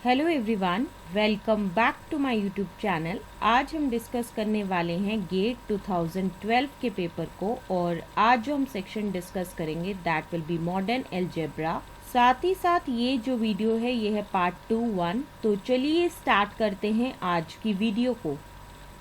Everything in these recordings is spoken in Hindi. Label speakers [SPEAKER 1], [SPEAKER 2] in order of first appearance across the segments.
[SPEAKER 1] Hello everyone, welcome back to my YouTube channel. आज हम डिस्कस करने वाले हैं गेट 2012 के पेपर को और आज जो हम सेक्शन डिस्कस करेंगे that will be modern algebra. साथ ही साथ ये जो वीडियो है ये है पार्ट 2-1। तो चलिए स्टार्ट करते हैं आज की वीडियो को।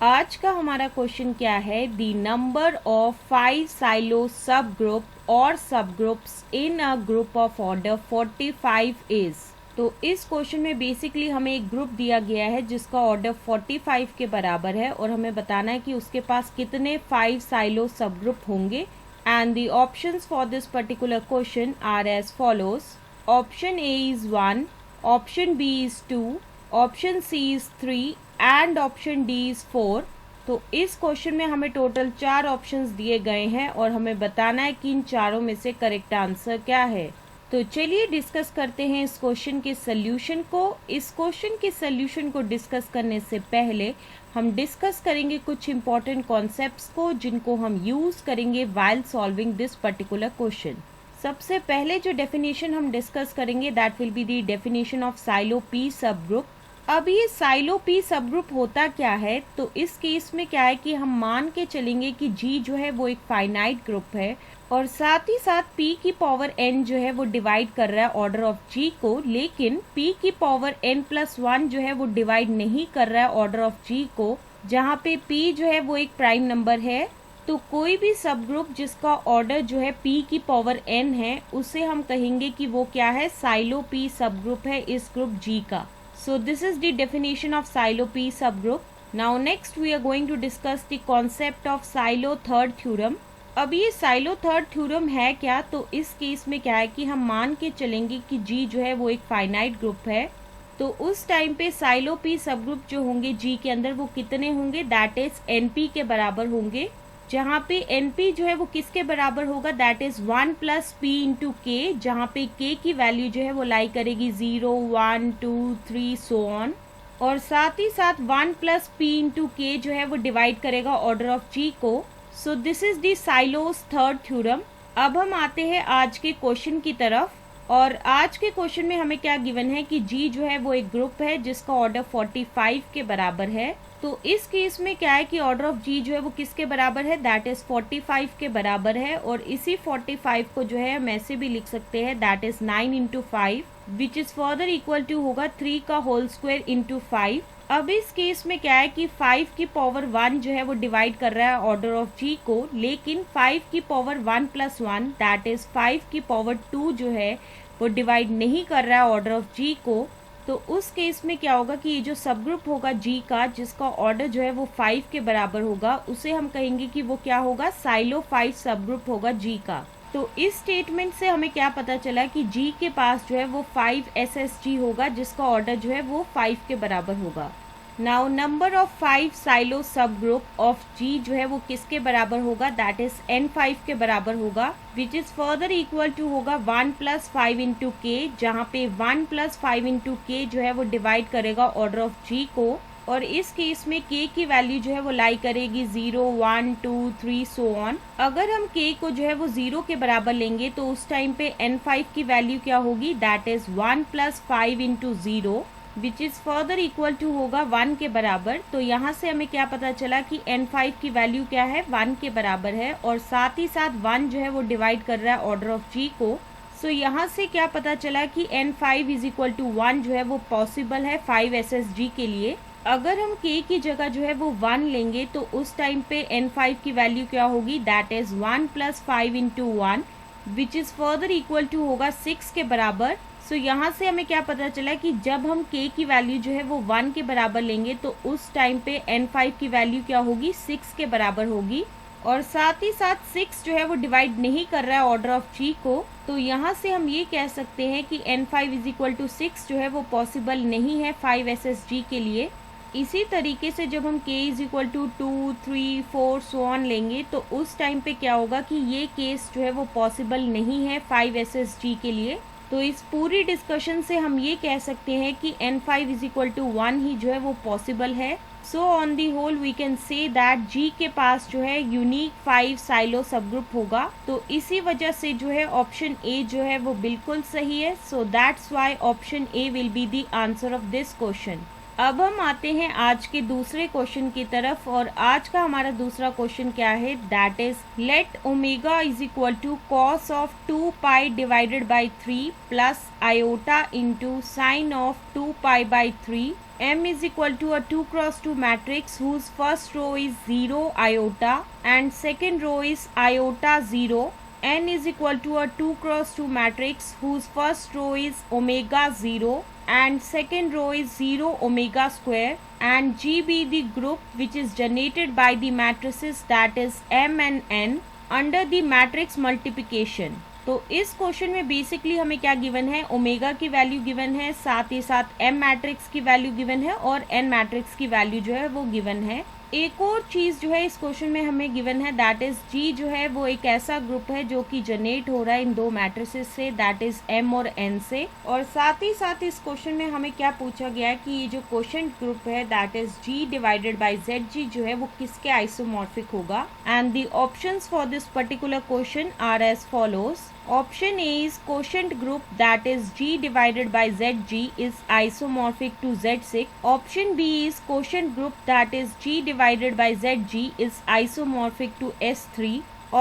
[SPEAKER 1] आज का हमारा क्वेश्चन क्या है, द नंबर ऑफ 5 साइलो सब ग्रुप और सब groups in a group of order 45 is. तो इस क्वेश्चन में बेसिकली हमें एक ग्रुप दिया गया है जिसका ऑर्डर 45 के बराबर है और हमें बताना है कि उसके पास कितने 5 साइलो सब ग्रुप होंगे। And the options for this particular question are as follows. Option A is 1, option B is 2, option C is 3 and option D is 4। तो इस क्वेश्चन में हमें टोटल 4 ऑप्शंस दिए गए हैं और हमें बताना है कि इन चारों में से करेक्ट आंसर क्या है। तो चलिए डिस्कस करते हैं इस क्वेश्चन के सॉल्यूशन को। इस क्वेश्चन के सॉल्यूशन को डिस्कस करने से पहले हम डिस्कस करेंगे कुछ इंपॉर्टेंट कॉन्सेप्ट्स को जिनको हम यूज करेंगे while solving this particular question. सबसे पहले जो डेफिनेशन हम डिस्कस करेंगे that will be the definition of silo P सब ग्रुप। अब ये साइलो पी सब ग्रुप होता क्या है, तो इस केस में क्या है कि हम मान के चलेंगे कि जी जो है वो एक फाइनाइट ग्रुप है और साथ ही साथ p की पावर n जो है वो डिवाइड कर रहा है ऑर्डर ऑफ g को, लेकिन p की पावर n+1 जो है वो डिवाइड नहीं कर रहा है ऑर्डर ऑफ g को, जहाँ पे p जो है वो एक प्राइम नंबर है। तो कोई भी सब ग्रुप जिसका ऑर्डर जो है p की पावर n है उसे हम कहेंगे कि वो क्या है, साइलो p सब ग्रुप है इस ग्रुप g का। So this is the definition of Silo P subgroup. Now next we are going to discuss the concept of Silo third theorem. अब ये साइलो थर्ड थ्योरम है क्या, तो इस केस में क्या है कि हम मान के चलेंगे कि जी जो है वो एक फाइनाइट ग्रुप है। तो उस टाइम पे साइलो पी सब ग्रुप जो होंगे जी के अंदर वो कितने होंगे, दैट इज एनपी के बराबर होंगे, जहाँ पे एनपी जो है वो किसके बराबर होगा, दैट इज 1 + p × k, जहाँ पे k की वैल्यू जो है वो लाई करेगी 0, 1, 2, 3 सो ऑन, और साथ ही साथ 1 + p × k जो है वो डिवाइड करेगा ऑर्डर ऑफ g को। सो this is the silos third theorem. अब हम आते हैं आज के क्वेश्चन की तरफ, और आज के क्वेश्चन में हमें क्या गिवन है कि जी जो है वो एक ग्रुप है जिसका ऑर्डर 45 के बराबर है। तो इस केस में क्या है कि ऑर्डर ऑफ जी जो है वो किसके बराबर है, दैट इज 45 के बराबर है, और इसी 45 को जो है हम ऐसे भी लिख सकते हैं that is 9 × 5 which is further equal to होगा 3 का होल स्क्वायर × 5। अब इस केस में क्या है कि 5 की पावर 1 जो है वो डिवाइड कर रहा है ऑर्डर ऑफ जी को, लेकिन 5 की पावर 1 + 1 दैट इज 5 की पावर 2 जो है वो डिवाइड नहीं कर रहा है ऑर्डर ऑफ जी को। तो उस केस में क्या होगा कि ये जो सब ग्रुप होगा जी का जिसका ऑर्डर जो है वो 5 के बराबर होगा, उसे हम कहेंगे कि वो क्या होगा, साइलो 5 सब ग्रुप होगा जी का। तो इस स्टेटमेंट से हमें क्या पता चला कि जी के पास जो है वो 5 SSG होगा जिसका ऑर्डर जो है वो 5 के बराबर होगा। नाउ नंबर ऑफ 5 साइलो सब ग्रुप ऑफ जी जो है वो किसके बराबर होगा, दैट इज n5 के बराबर होगा, which is further equal to होगा 1 + 5 × k, जहाँ पे 1 + 5 × k जो है वो डिवाइड करेगा ऑर्डर ऑफ जी को, और इस केस में k की वैल्यू जो है वो लाई करेगी 0, 1, 2, 3 सो ऑन। अगर हम k को जो है वो 0 के बराबर लेंगे तो उस टाइम पे n5 की वैल्यू क्या होगी, that is 1 + 5 × 0 which is further equal to होगा 1 के बराबर। तो यहाँ से हमें क्या पता चला कि n5 की वैल्यू क्या है, 1 के बराबर है, और साथ ही साथ 1 जो है वो डिवाइड कर रहा है ऑर्डर ऑफ जी को। सो यहाँ से क्या पता चला कि n5 = 1 जो है वो पॉसिबल है 5 SSG के लिए। अगर हम k की जगह जो है वो 1 लेंगे तो उस टाइम पे n5 की वैल्यू क्या होगी, that is 1 + 5 × 1 which is further equal to होगा 6 के बराबर। सो यहाँ से हमें क्या पता चला कि जब हम k की वैल्यू जो है वो 1 के बराबर लेंगे तो उस टाइम पे n5 की वैल्यू क्या होगी, 6 के बराबर होगी, और साथ ही साथ 6 जो है वो डिवाइड नहीं कर रहा है ऑर्डर ऑफ जी को। तो यहाँ से हम ये कह सकते हैं कि n5 = 6 जो है वो पॉसिबल नहीं है 5 SSG के लिए। इसी तरीके से जब हम k = 2, 3, 4 सो ऑन लेंगे तो उस टाइम पे क्या होगा कि ये केस जो है वो पॉसिबल नहीं है 5 SSG के लिए। तो इस पूरी डिस्कशन से हम ये कह सकते हैं कि N5 इज इक्वल टू 1 ही जो है वो पॉसिबल है। So on the whole we can say that G के पास जो है यूनिक 5 साइलो सब ग्रुप होगा। तो इसी वजह से जो है ऑप्शन ए जो है वो बिल्कुल सही है। So that's why option A will be the answer of this question. अब हम आते हैं आज के दूसरे क्वेश्चन की तरफ, और आज का हमारा दूसरा क्वेश्चन क्या है, that is let omega is equal to cos of 2 pi divided by 3 plus iota into sine of 2 pi by 3. M is equal to a 2x2 matrix whose first row is 0 iota and second row is iota 0. N is equal to a 2x2 matrix whose first row is omega 0 and second row is 0 omega square, and G be the group which is generated by the matrices that is M and N under the matrix multiplication. तो इस क्वेश्चन में बेसिकली हमें क्या गिवन है, ओमेगा की वैल्यू गिवन है, साथ ही साथ एम मैट्रिक्स की वैल्यू गिवन है और एन मैट्रिक्स की वैल्यू जो है वो गिवन है। एक और चीज जो है इस क्वेश्चन में हमें गिवन है, दैट इज जी जो है वो एक ऐसा ग्रुप है जो कि जनरेट हो रहा है इन दो मैट्रिसेस से, दैट इज एम और एन से। और साथ ही साथ इस क्वेश्चन में हमें क्या पूछा गया है कि ये जो क्वोशंट ग्रुप है that is G divided by Z G जो है वो किसके आइसोमॉर्फिक होगा। And the options for this particular question are as follows. Option A is quotient group that is G divided by ZG is isomorphic to Z6. Option B is quotient group that is G divided by ZG is isomorphic to S3.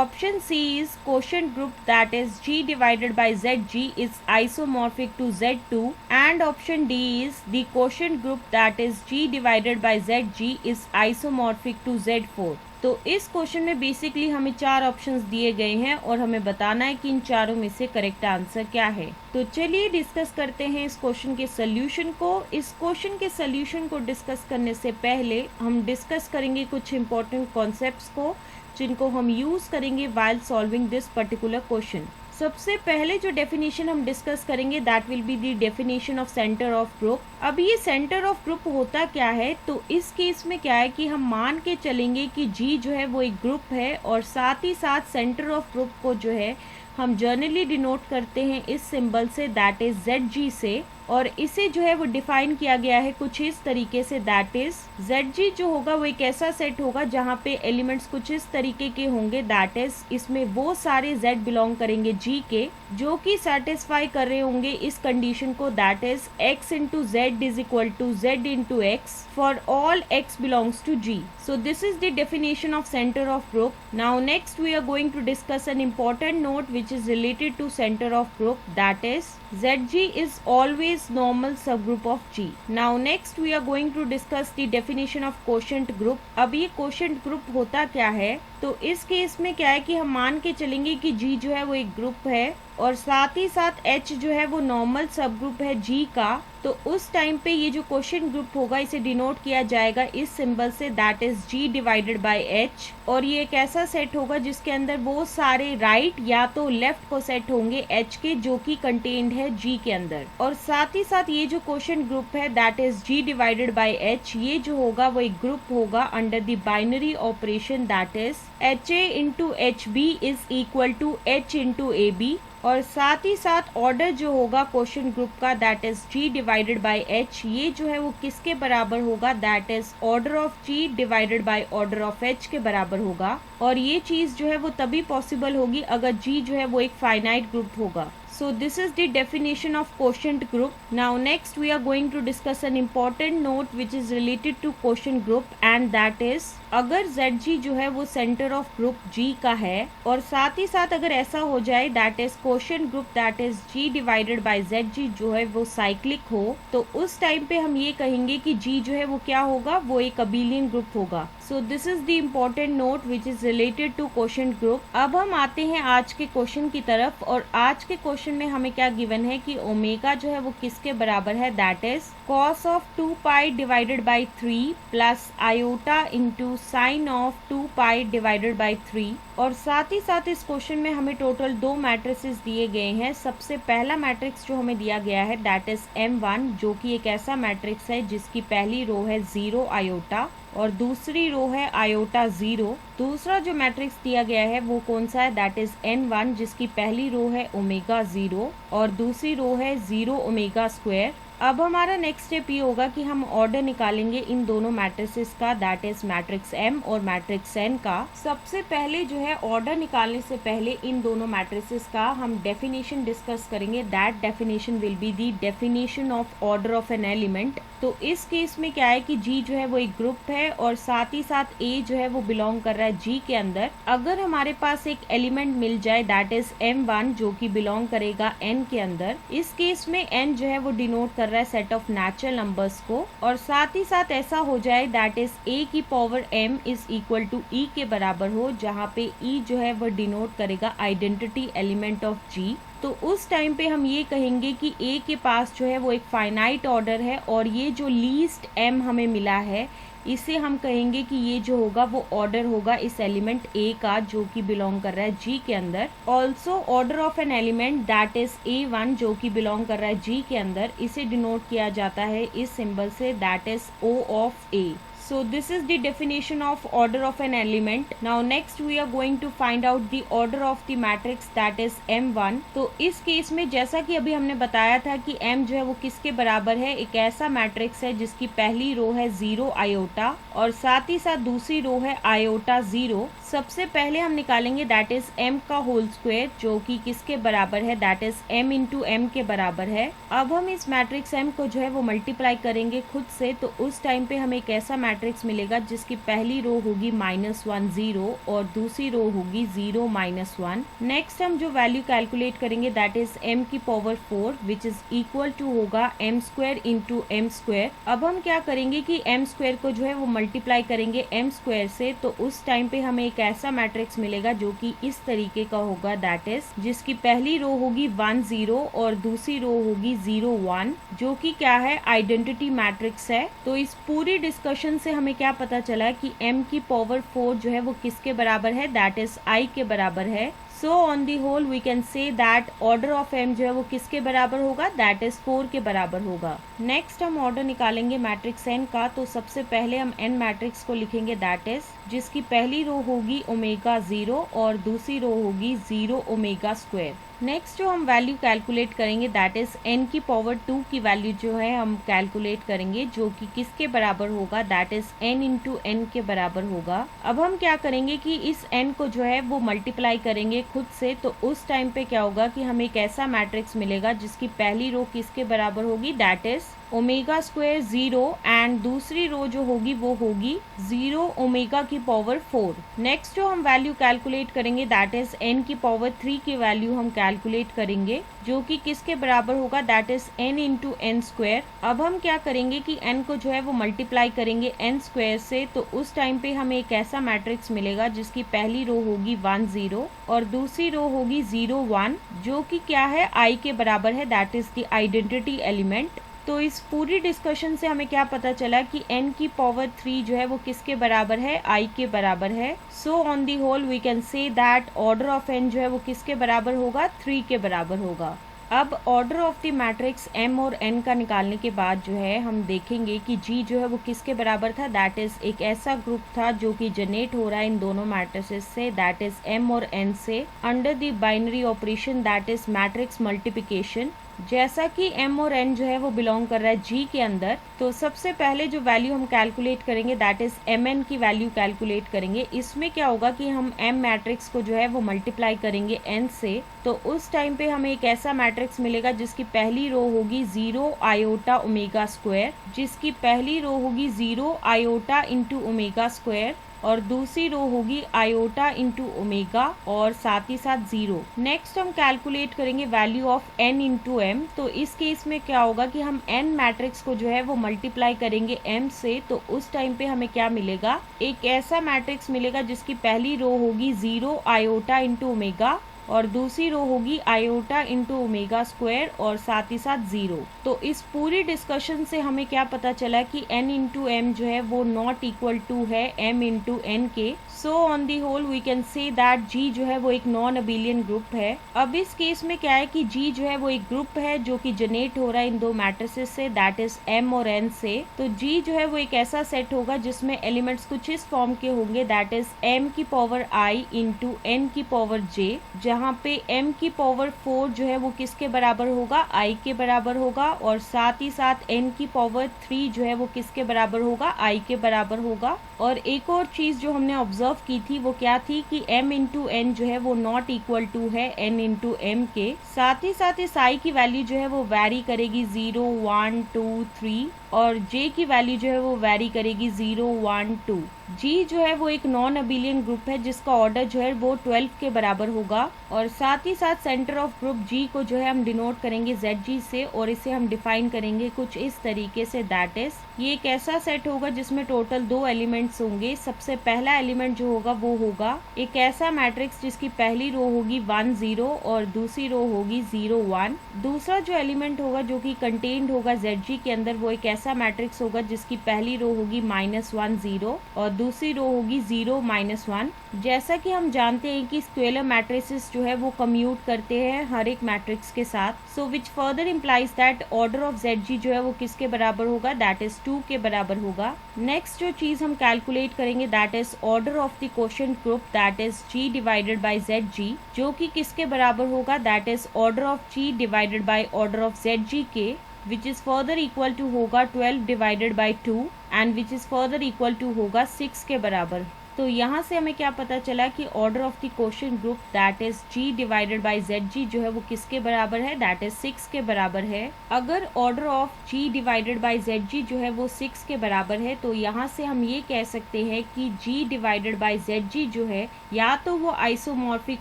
[SPEAKER 1] Option C is quotient group that is G divided by ZG is isomorphic to Z2. And option D is the quotient group that is G divided by ZG is isomorphic to Z4. तो इस क्वेश्चन में बेसिकली हमें 4 ऑप्शंस दिए गए हैं और हमें बताना है कि इन चारों में से करेक्ट आंसर क्या है। तो चलिए डिस्कस करते हैं इस क्वेश्चन के सोल्यूशन को। इस क्वेश्चन के सोल्यूशन को डिस्कस करने से पहले हम डिस्कस करेंगे कुछ इंपॉर्टेंट कॉन्सेप्ट्स को जिनको हम यूज करेंगे while solving this particular question. सबसे पहले जो डेफिनेशन हम डिस्कस करेंगे that will be the definition of centre of group. अब ये सेंटर ऑफ ग्रुप होता क्या है, तो इस केस में क्या है कि हम मान के चलेंगे कि जी जो है वो एक ग्रुप है और साथ ही साथ सेंटर ऑफ ग्रुप को जो है हम जर्नली डिनोट करते हैं इस symbol say that is ZG से, और इसे जो है वो डिफाइन किया गया है कुछ इस तरीके से दैट इज ZG जो होगा वो एक ऐसा सेट होगा जहाँ पे एलिमेंट्स कुछ इस तरीके के होंगे, दैट इज इसमें वो सारे Z बिलोंग करेंगे G के जो कि सेटिस्फाई कर रहे होंगे इस कंडीशन को that is x into Z is equal to Z into x for all x belongs to G. So this is the definition of center of group. Now next we are going to discuss an important note which is related to center of group, that is ZG is always normal subgroup of G. Now next we are going to discuss the definition of quotient group. अब ये quotient group होता क्या है, तो इस केस में क्या है कि हम मान के चलेंगे कि G जो है वो एक ग्रुप है और साथ ही साथ H जो है वो नॉर्मल सब ग्रुप है G का। तो उस टाइम पे ये जो क्वेश्चन ग्रुप होगा इसे डिनोट किया जाएगा इस symbol say that is G divided by H, और ये एक ऐसा सेट होगा जिसके अंदर वो सारे राइट या तो लेफ्ट को सेट होंगे H के जो कि कंटेन्ड है G के अंदर। और साथ ही साथ ये जो क्वेश्चन ग्रुप है that is G divided by H, ये जो होगा वो एक ग्रुप होगा under the binary operation that is HA into HB is equal to H into AB, और साथ ही साथ ऑर्डर जो होगा क्वेश्चन ग्रुप का that is G divided by H, ये जो है वो किसके बराबर होगा, that is order of G divided by order of H के बराबर होगा। और ये चीज जो है वो तभी पॉसिबल होगी अगर G जो है वो एक फाइनाइट ग्रुप होगा। So this is the definition of quotient group. Now next we are going to discuss an important note which is related to quotient group, and that is अगर ZG जो है वो सेंटर ऑफ ग्रुप G का है और साथ ही साथ अगर ऐसा हो जाए that is quotient group that is G divided bye ZG जो है वो साइक्लिक हो, तो उस टाइम पे हम ये कहेंगे कि G जो है वो क्या होगा, वो एक अबेलियन ग्रुप होगा। So this is the important note which is related to quotient group. अब हम आते हैं आज के क्वेश्चन की तरफ, और आज के क्वेश्चन में हमें क्या गिवन है कि ओमेगा जो है वो किसके बराबर है, that is cos of 2 pi divided by 3 plus iota into sine of 2 pi divided by 3। और साथ ही साथ इस क्वेश्चन में हमें टोटल 2 मैट्रिसेस दिए गए हैं। सबसे पहला मैट्रिक्स जो हमें दिया गया है दैट इज M1, जो कि एक ऐसा मैट्रिक्स है जिसकी पहली रो है 0 आयोटा और दूसरी रो है आयोटा 0। दूसरा जो मैट्रिक्स दिया गया है वो कौन सा है दैट इज N1, जिसकी पहली रो है ओमेगा 0 और दूसरी रो है 0 ओमेगा स्क्वायर। अब हमारा नेक्स्ट स्टेप ये होगा कि हम ऑर्डर निकालेंगे इन दोनों मैट्रिसेस का दैट इज मैट्रिक्स M और मैट्रिक्स N का। सबसे पहले जो है ऑर्डर निकालने से पहले इन दोनों मैट्रिसेस का हम डेफिनेशन डिस्कस करेंगे। That definition will be the definition of order of an element. तो इस केस में क्या है कि G जो है वो एक ग्रुप है और साथ ही साथ A जो है वो बिलोंग कर रहा है G के अंदर। अगर हमारे पास एक एलिमेंट मिल जाए दैट इज M1 जो कि बिलोंग करेगा N के अंदर, इस केस में N जो है वो डिनोट कर रहा है सेट ऑफ नेचुरल नंबर्स को, और साथ ही साथ ऐसा हो जाए दैट इज A की power M is equal to E के बराबर हो, जहाँ पे E जो है वो डिनोट करेगा आइडेंटिटी एलिमेंट ऑफ G। तो उस टाइम पे हम ये कहेंगे कि A के पास जो है वो एक फाइनाइट ऑर्डर है और ये जो लीस्ट M हमें मिला है इसे हम कहेंगे कि ये जो होगा वो ऑर्डर होगा इस एलिमेंट A का जो कि बिलोंग कर रहा है G के अंदर। Also order of an element that is A1 जो कि बिलोंग कर रहा है G के अंदर, इसे डिनोट किया जाता है इस symbol say that is O of A। So this is the definition of order of an element. Now next we are going to find out the order of the matrix that is M1. तो इस केस में जैसा कि अभी हमने बताया था कि M जो है वो किसके बराबर है, एक ऐसा मैट्रिक्स है जिसकी पहली रो है 0 आयोटा और साथ ही साथ दूसरी रो है आयोटा 0। सबसे पहले हम निकालेंगे दैट इज M का होल स्क्वायर जो कि किसके बराबर है that is M into M के बराबर है। अब हम इस मैट्रिक्स M को जो है वो मल्टीप्लाई करेंगे खुद से, तो उस टाइम पे हमें एक ऐसा मैट्रिक्स मिलेगा जिसकी पहली रो होगी -1 0 और दूसरी रो होगी 0 -1। नेक्स्ट हम जो वैल्यू कैलकुलेट करेंगे दैट इज M की power 4 which is equal to होगा M square into M square. अब हम क्या करेंगे कि M स्क्वायर को जो है वो मल्टीप्लाई करेंगे M स्क्वायर से, तो उस टाइम पे हमें एक ऐसा मैट्रिक्स मिलेगा जो कि इस तरीके का होगा दैट इज जिसकी पहली रो होगी 1 0 और दूसरी रो होगी 0 1 जो कि क्या है आइडेंटिटी मैट्रिक्स है। तो इस पूरी डिस्कशन से हमें क्या पता चला कि M की पावर 4 जो है वो किसके बराबर है दैट इज I के बराबर है। So on the whole we can say that order of M जो है वो किसके बराबर होगा दैट इज 4 के बराबर होगा। नेक्स्ट हम ऑर्डर निकालेंगे मैट्रिक्स N का। तो सबसे पहले हम N मैट्रिक्स को लिखेंगे दैट इज जिसकी पहली रो होगी ओमेगा 0 और दूसरी रो होगी 0 ओमेगा स्क्वायर। नेक्स्ट जो हम वैल्यू कैलकुलेट करेंगे दैट इज N की पावर 2 की वैल्यू जो है हम कैलकुलेट करेंगे जो कि किसके बराबर होगा that is N into N के बराबर होगा। अब हम क्या करेंगे कि इस N को जो है वो मल्टीप्लाई करेंगे खुद से, तो उस टाइम पे क्या होगा कि हमें एक ऐसा मैट्रिक्स मिलेगा जिसकी पहली रो किसके बराबर होगी that is omega square 0 and दूसरी रो जो होगी वो होगी 0 ओमेगा की पावर 4। नेक्स्ट जो हम वैल्यू कैलकुलेट करेंगे दैट इज N की पावर 3 की वैल्यू हम कैलकुलेट करेंगे जो कि किसके बराबर होगा that is N into N square. अब हम क्या करेंगे कि N को जो है वो मल्टीप्लाई करेंगे N स्क्वायर से, तो उस टाइम पे हमें एक ऐसा मैट्रिक्स मिलेगा जिसकी पहली रो होगी 1 0 और दूसरी रो होगी 0 1 जो कि क्या है I के बराबर है that is the identity element. तो इस पूरी डिस्कशन से हमें क्या पता चला कि N की पावर 3 जो है वो किसके बराबर है I के बराबर है। So on the whole we can say that order of N जो है वो किसके बराबर होगा 3 के बराबर होगा। अब order of the matrix M और N का निकालने के बाद जो है हम देखेंगे कि G जो है वो किसके बराबर था दैट इज एक ऐसा ग्रुप था जो कि जनरेट हो रहा है इन दोनों matrices say that is M और N से under the binary operation that is matrix multiplication. जैसा कि M और N जो है वो बिलोंग कर रहा है G के अंदर, तो सबसे पहले जो वैल्यू हम कैलकुलेट करेंगे दैट इज Mn की वैल्यू कैलकुलेट करेंगे। इसमें क्या होगा कि हम M मैट्रिक्स को जो है वो मल्टीप्लाई करेंगे N से, तो उस टाइम पे हमें एक ऐसा मैट्रिक्स मिलेगा जिसकी पहली रो होगी 0 आयोटा ओमेगा स्क्वायर, जिसकी पहली रो होगी 0 आयोटा इंटू ओमेगा स्क्वायर और दूसरी रो होगी आयोटा इंटू ओमेगा और साथ ही साथ 0। नेक्स्ट हम कैलकुलेट करेंगे value of N into M। तो इस केस में क्या होगा कि हम N मैट्रिक्स को जो है वो मल्टीप्लाई करेंगे M से, तो उस टाइम पे हमें क्या मिलेगा एक ऐसा मैट्रिक्स मिलेगा जिसकी पहली रो होगी 0 आयोटा इंटू ओमेगा और दूसरी रो होगी आयोटा इंटू ओमेगा स्क्वायर और साथ ही साथ 0। तो इस पूरी डिस्कशन से हमें क्या पता चला कि n इंटू एम जो है वो नॉट इक्वल टू है m इंटू एन के। So on the whole we can say that G जो है वो एक नॉन अबिलियन ग्रुप है। अब इस केस में क्या है कि G जो है वो एक ग्रुप है जो कि जनरेट हो रहा है इन दो मैट्रिसेस से, दैट इज M और N से। तो G जो है वो एक ऐसा सेट होगा जिसमें एलिमेंट्स कुछ इस फॉर्म के होंगे, दैट इज M की पावर I इंटू N की पावर J, जहाँ पे M की पावर 4 जो है वो किसके बराबर होगा, I के बराबर होगा, और साथ ही साथ N की पावर 3 जो है वो किसके बराबर होगा, I के बराबर होगा। और एक और चीज जो हमने ऑब्जर्व की थी वो क्या थी कि m इंटू एन जो है वो नॉट इक्वल टू है n इंटू एम के। साथ ही साथ इस i की वैल्यू जो है वो वैरी करेगी 0, 1, 2, 3, और j की वैल्यू जो है वो वैरी करेगी 0, 1, 2। G जो है वो एक नॉन अबिलियन ग्रुप है जिसका ऑर्डर जो है वो 12 के बराबर होगा, और साथ ही साथ सेंटर ऑफ ग्रुप G को जो है हम डिनोट करेंगे ZG से, और इसे हम डिफाइन करेंगे कुछ इस तरीके से, दैट इज ये एक ऐसा सेट होगा जिसमें टोटल 2 एलिमेंट्स होंगे। सबसे पहला एलिमेंट जो होगा वो होगा एक ऐसा मैट्रिक्स जिसकी पहली रो होगी 1, 0 और दूसरी रो होगी 0, 1। दूसरा जो एलिमेंट होगा जो कि कंटेन्ड होगा ZG के अंदर वो एक ऐसा मैट्रिक्स होगा जिसकी पहली रो होगी -1, 0 और दूसरी रो होगी 0, -1। जैसा कि हम जानते हैं कि स्केलर मैट्रिसेस जो है वो कम्यूट करते हैं हर एक मैट्रिक्स के साथ, so which further implies that order of ZG जो है वो किसके बराबर होगा, दैट इज 2 के बराबर होगा। नेक्स्ट जो चीज हम कैलकुलेट करेंगे that is order of the quotient group, that is G divided bye ZG, जो कि किसके बराबर होगा, that is order of G divided by order of ZG के, which is further equal to होगा 12 divided by 2 and which is further equal to होगा 6 के बराबर। तो यहाँ से हमें क्या पता चला कि order of the quotient group that is G divided bye ZG जो है वो किसके बराबर है, दैट इज 6 के बराबर है। अगर order of G divided bye ZG जो है वो 6 के बराबर है तो यहाँ से हम ये कह सकते हैं कि G डिवाइडेड बाय ZG जो है या तो वो आइसोमॉर्फिक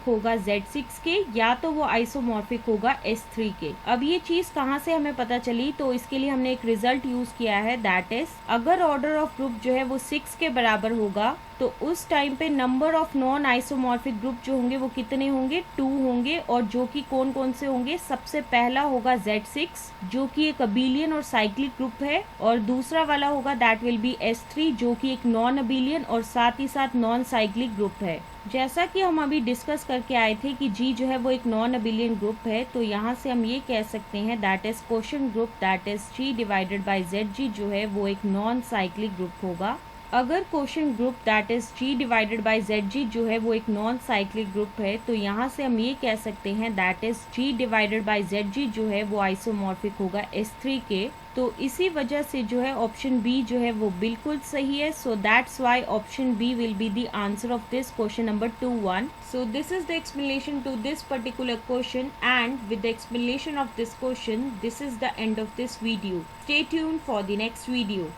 [SPEAKER 1] होगा Z6 के या तो वो आइसोमॉर्फिक होगा S3 के। अब ये चीज कहाँ से हमें पता चली, तो इसके लिए हमने एक रिजल्ट यूज किया है, दैट इज अगर ऑर्डर ऑफ ग्रुप जो है वो 6 के बराबर होगा तो उस टाइम पे number of non isomorphic group जो होंगे वो कितने होंगे, 2 होंगे, और जो कि कौन कौन से होंगे, सबसे पहला होगा Z6 जो कि एक अबिलियन और साइक्लिक ग्रुप है, और दूसरा वाला होगा दैट विल बी S3 जो कि एक नॉन अबिलियन और साथ ही साथ नॉन साइक्लिक ग्रुप है। जैसा कि हम अभी डिस्कस करके आए थे कि G जो है वो एक नॉन अबिलियन ग्रुप है, तो यहाँ से हम ये कह सकते हैं that is quotient group that is G divided bye ZG जो है वो एक नॉन साइक्लिक ग्रुप होगा। अगर quotient group that is G divided bye ZG जो है वो एक नॉन साइक्लिक ग्रुप है तो यहाँ से हम ये कह सकते हैं that is G divided bye ZG जो है वो आइसोमॉर्फिक होगा S3 के। तो इसी वजह से जो है ऑप्शन बी जो है वो बिल्कुल सही है। So that's why option B will be the answer of this question number 2-1। So this is the explanation to this particular question, and with the explanation of this question, this is the end of this video. Stay tuned for the next video.